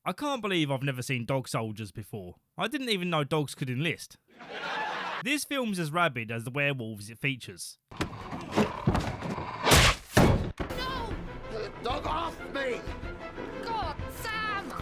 I can't believe I've never seen dog soldiers before. I didn't even know dogs could enlist. This film's as rabid as the werewolves it features. No! Dog off me! God, Sam!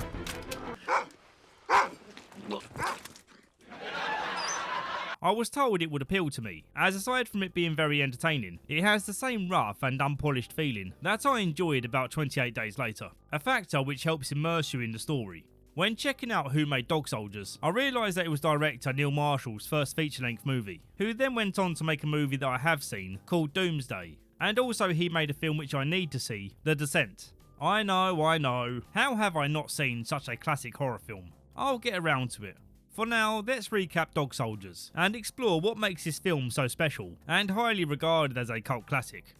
I was told it would appeal to me, as aside from it being very entertaining, it has the same rough and unpolished feeling that I enjoyed about 28 Days Later, a factor which helps immerse you in the story. When checking out who made Dog Soldiers, I realised that it was director Neil Marshall's first feature-length movie, who then went on to make a movie that I have seen, called Doomsday, and also he made a film which I need to see, The Descent. I know, how have I not seen such a classic horror film? I'll get around to it. For now, let's recap Dog Soldiers, and explore what makes this film so special, and highly regarded as a cult classic.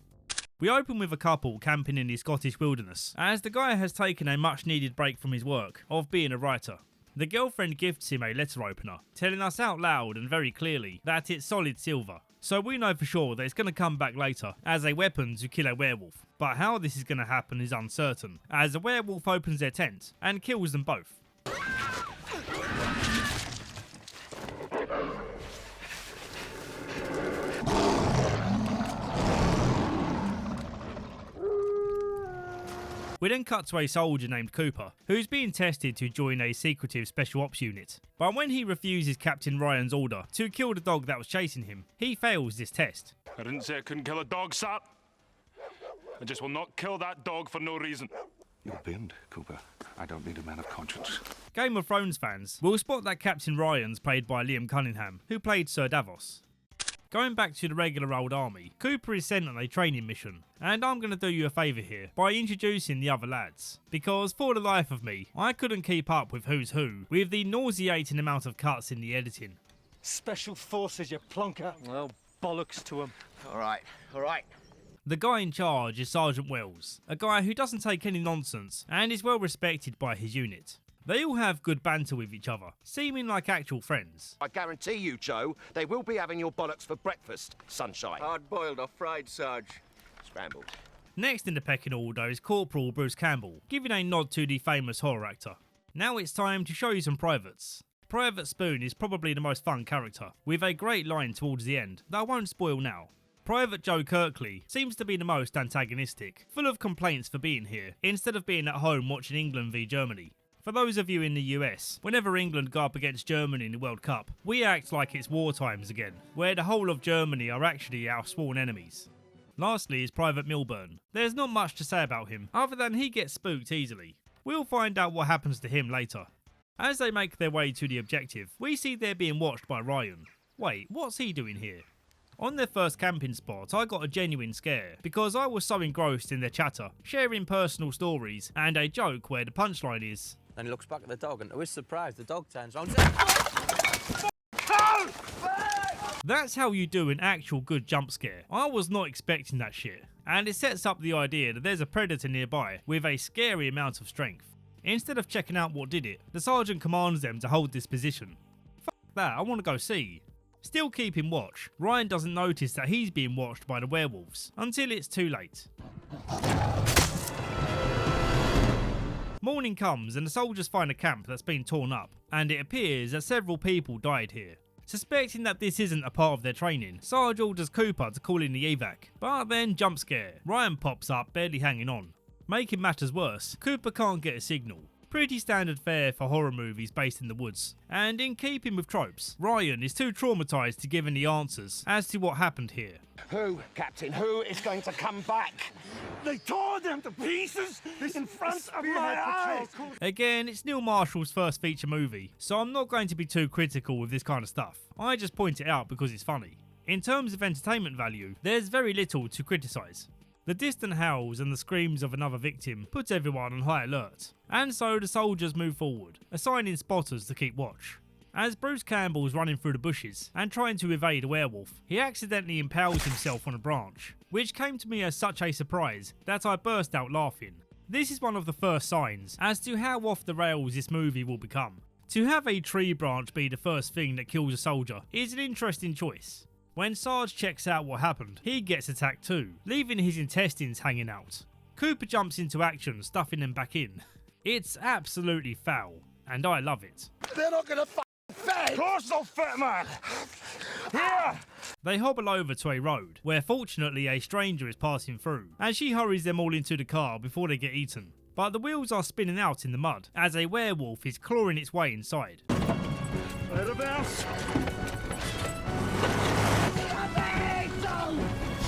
We open with a couple camping in the Scottish wilderness, as the guy has taken a much needed break from his work of being a writer. The girlfriend gifts him a letter opener, telling us out loud and very clearly that it's solid silver, so we know for sure that it's going to come back later as a weapon to kill a werewolf. But how this is going to happen is uncertain, as a werewolf opens their tent and kills them both. We then cut to a soldier named Cooper, who's being tested to join a secretive special ops unit. But when he refuses Captain Ryan's order to kill the dog that was chasing him, he fails this test. I didn't say I couldn't kill a dog, sir. I just will not kill that dog for no reason. You're binned, Cooper. I don't need a man of conscience. Game of Thrones fans will spot that Captain Ryan's played by Liam Cunningham, who played Sir Davos. Going back to the regular old army, Cooper is sent on a training mission, and I'm going to do you a favour here by introducing the other lads, because for the life of me, I couldn't keep up with who's who with the nauseating amount of cuts in the editing. Special Forces, you plonker. Well, bollocks to them. All right. The guy in charge is Sergeant Wells, a guy who doesn't take any nonsense and is well respected by his unit. They all have good banter with each other, seeming like actual friends. I guarantee you, Joe, they will be having your bollocks for breakfast, sunshine. Hard-boiled or fried, Sarge? Scrambled. Next in the pecking order is Corporal Bruce Campbell, giving a nod to the famous horror actor. Now it's time to show you some privates. Private Spoon is probably the most fun character, with a great line towards the end that I won't spoil now. Private Joe Kirkley seems to be the most antagonistic, full of complaints for being here, instead of being at home watching England v Germany. For those of you in the US, whenever England go up against Germany in the World Cup, we act like it's war times again, where the whole of Germany are actually our sworn enemies. Lastly is Private Milburn. There's not much to say about him, other than he gets spooked easily. We'll find out what happens to him later. As they make their way to the objective, we see they're being watched by Ryan. Wait, what's he doing here? On their first camping spot, I got a genuine scare, because I was so engrossed in their chatter, sharing personal stories, and a joke where the punchline is... And he looks back at the dog, and to his surprise, the dog turns around and says, That's how you do an actual good jump scare. I was not expecting that shit, and it sets up the idea that there's a predator nearby with a scary amount of strength. Instead of checking out what did it, the sergeant commands them to hold this position. F that, I want to go see. Still keeping watch, Ryan doesn't notice that he's being watched by the werewolves, until it's too late. Morning comes and the soldiers find a camp that's been torn up, and it appears that several people died here. Suspecting that this isn't a part of their training, Sarge orders Cooper to call in the evac, but then jump scare, Ryan pops up barely hanging on. Making matters worse, Cooper can't get a signal. Pretty standard fare for horror movies based in the woods, and in keeping with tropes, Ryan is too traumatised to give any answers as to what happened here. Who, Captain, who is going to come back? They tore them to pieces in front of my eyes! Again, it's Neil Marshall's first feature movie, so I'm not going to be too critical with this kind of stuff. I just point it out because it's funny. In terms of entertainment value, there's very little to criticise. The distant howls and the screams of another victim put everyone on high alert, and so the soldiers move forward, assigning spotters to keep watch. As Bruce Campbell's running through the bushes and trying to evade a werewolf, he accidentally impales himself on a branch, which came to me as such a surprise that I burst out laughing. This is one of the first signs as to how off the rails this movie will become. To have a tree branch be the first thing that kills a soldier is an interesting choice. When Sarge checks out what happened, he gets attacked too, leaving his intestines hanging out. Cooper jumps into action, stuffing them back in. It's absolutely foul, and I love it. They're not gonna fit! Of course they'll fit, man! Here! They hobble over to a road, where fortunately a stranger is passing through, and she hurries them all into the car before they get eaten. But the wheels are spinning out in the mud, as a werewolf is clawing its way inside. Whereabouts?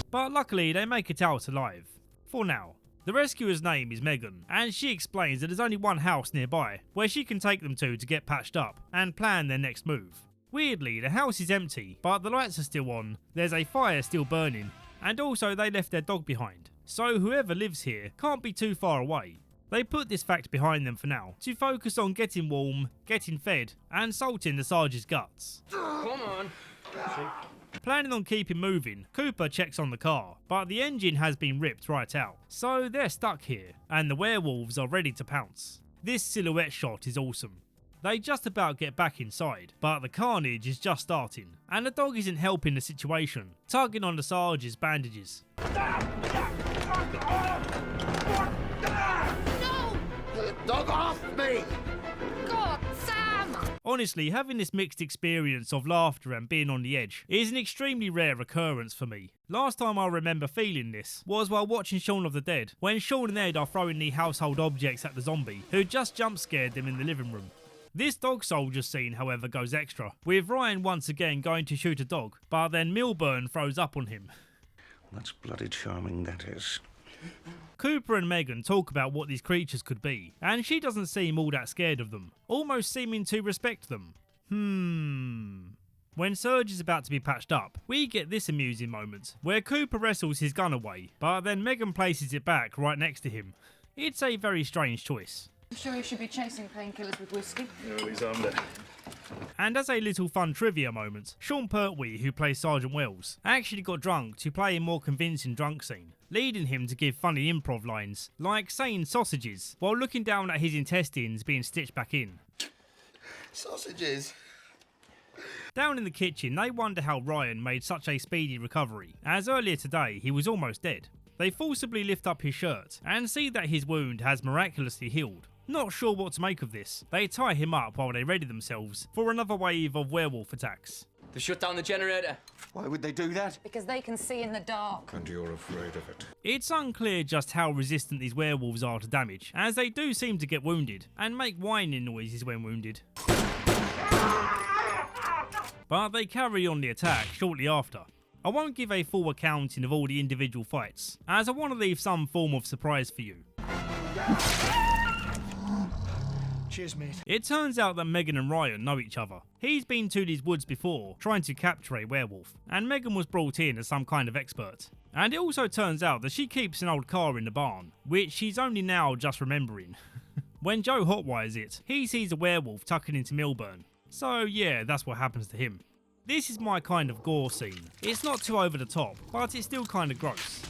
But luckily they make it out alive. For now. The rescuer's name is Megan, and she explains that there's only one house nearby where she can take them to get patched up and plan their next move. Weirdly, the house is empty, but the lights are still on, there's a fire still burning, and also they left their dog behind. So whoever lives here can't be too far away. They put this fact behind them for now, to focus on getting warm, getting fed, and salting the Sarge's guts. Come on. Planning on keeping moving, Cooper checks on the car, but the engine has been ripped right out, so they're stuck here, and the werewolves are ready to pounce. This silhouette shot is awesome. They just about get back inside, but the carnage is just starting, and the dog isn't helping the situation, tugging on the Sarge's bandages. No! Dog off me! God, Sam! Honestly, having this mixed experience of laughter and being on the edge is an extremely rare occurrence for me. Last time I remember feeling this was while watching Shaun of the Dead, when Shaun and Ed are throwing the household objects at the zombie, who just jump scared them in the living room. This dog soldier scene, however, goes extra, with Ryan once again going to shoot a dog, but then Milburn throws up on him. That's bloody charming, that is. Cooper and Megan talk about what these creatures could be, and she doesn't seem all that scared of them, almost seeming to respect them. When Serge is about to be patched up, we get this amusing moment, where Cooper wrestles his gun away, but then Megan places it back right next to him. It's a very strange choice. I'm sure you should be chasing painkillers with whiskey. He's on there. And as a little fun trivia moment, Sean Pertwee, who plays Sergeant Wells, actually got drunk to play a more convincing drunk scene, leading him to give funny improv lines, like saying sausages, while looking down at his intestines being stitched back in. Sausages. Down in the kitchen, they wonder how Ryan made such a speedy recovery, as earlier today he was almost dead. They forcibly lift up his shirt and see that his wound has miraculously healed. Not sure what to make of this. They tie him up while they ready themselves for another wave of werewolf attacks. They shut down the generator. Why would they do that? Because they can see in the dark. And you're afraid of it. It's unclear just how resistant these werewolves are to damage, as they do seem to get wounded and make whining noises when wounded. But they carry on the attack shortly after. I won't give a full accounting of all the individual fights, as I want to leave some form of surprise for you. Cheers, mate. It turns out that Megan and Ryan know each other. He's been to these woods before, trying to capture a werewolf, and Megan was brought in as some kind of expert. And it also turns out that she keeps an old car in the barn, which she's only now just remembering. When Joe hotwires it, he sees a werewolf tucking into Milburn. So yeah, that's what happens to him. This is my kind of gore scene. It's not too over the top, but it's still kind of gross.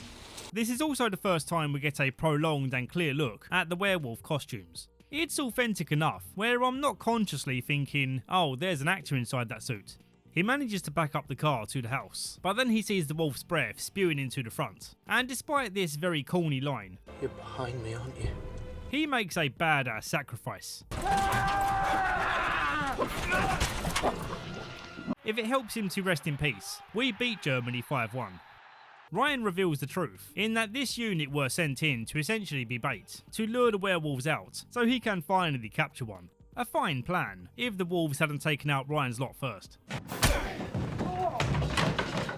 This is also the first time we get a prolonged and clear look at the werewolf costumes. It's authentic enough, where I'm not consciously thinking, oh, there's an actor inside that suit. He manages to back up the car to the house, but then he sees the wolf's breath spewing into the front. And despite this very corny line, You're behind me, aren't you? he makes a badass sacrifice. If it helps him to rest in peace, we beat Germany 5-1. Ryan reveals the truth, in that this unit were sent in to essentially be bait, to lure the werewolves out, so he can finally capture one. A fine plan, if the wolves hadn't taken out Ryan's lot first.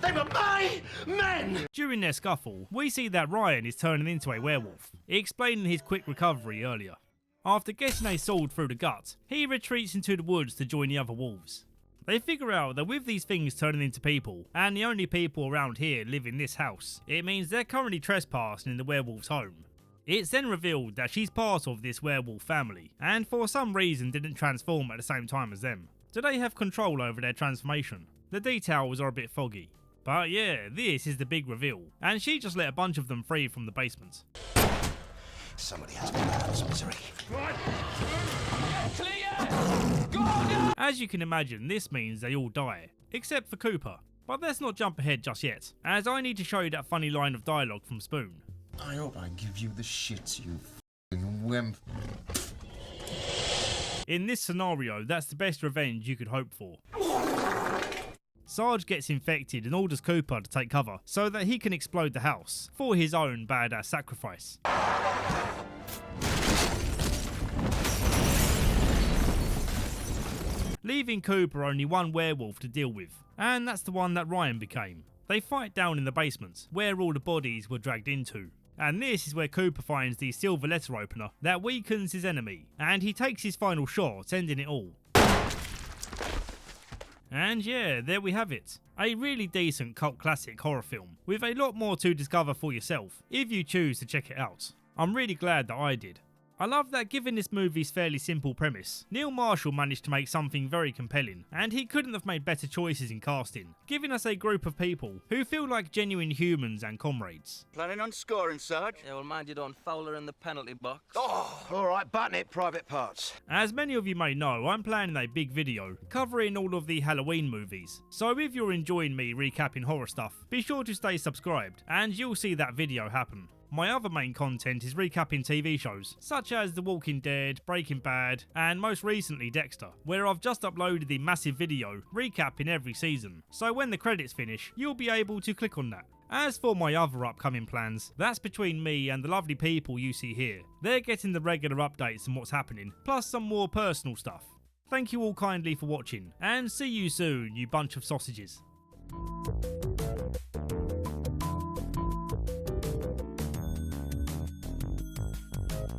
They were my men! During their scuffle, we see that Ryan is turning into a werewolf, explaining his quick recovery earlier. After getting a sword through the gut, he retreats into the woods to join the other wolves. They figure out that with these things turning into people, and the only people around here live in this house, it means they're currently trespassing in the werewolf's home. It's then revealed that she's part of this werewolf family, and for some reason didn't transform at the same time as them. Do they have control over their transformation? The details are a bit foggy. But yeah, this is the big reveal, and she just let a bunch of them free from the basement. Somebody has been out of this misery. As you can imagine, this means they all die, except for Cooper. But let's not jump ahead just yet, as I need to show you that funny line of dialogue from Spoon. I hope I give you the shits, you f***ing wimp. In this scenario, that's the best revenge you could hope for. Sarge gets infected and orders Cooper to take cover so that he can explode the house for his own badass sacrifice. Leaving Cooper only one werewolf to deal with, and that's the one that Ryan became. They fight down in the basement, where all the bodies were dragged into. And this is where Cooper finds the silver letter opener that weakens his enemy, and he takes his final shot, ending it all. And yeah, there we have it. A really decent cult classic horror film, with a lot more to discover for yourself, if you choose to check it out. I'm really glad that I did. I love that given this movie's fairly simple premise, Neil Marshall managed to make something very compelling, and he couldn't have made better choices in casting, giving us a group of people who feel like genuine humans and comrades. Planning on scoring, Sarge? Yeah, well, mind you don't foul her in the penalty box. Oh, all right, button it, private parts. As many of you may know, I'm planning a big video covering all of the Halloween movies, so if you're enjoying me recapping horror stuff, be sure to stay subscribed and you'll see that video happen. My other main content is recapping TV shows, such as The Walking Dead, Breaking Bad, and most recently Dexter, where I've just uploaded the massive video recapping every season, so when the credits finish, you'll be able to click on that. As for my other upcoming plans, that's between me and the lovely people you see here. They're getting the regular updates on what's happening, plus some more personal stuff. Thank you all kindly for watching, and see you soon, you bunch of sausages.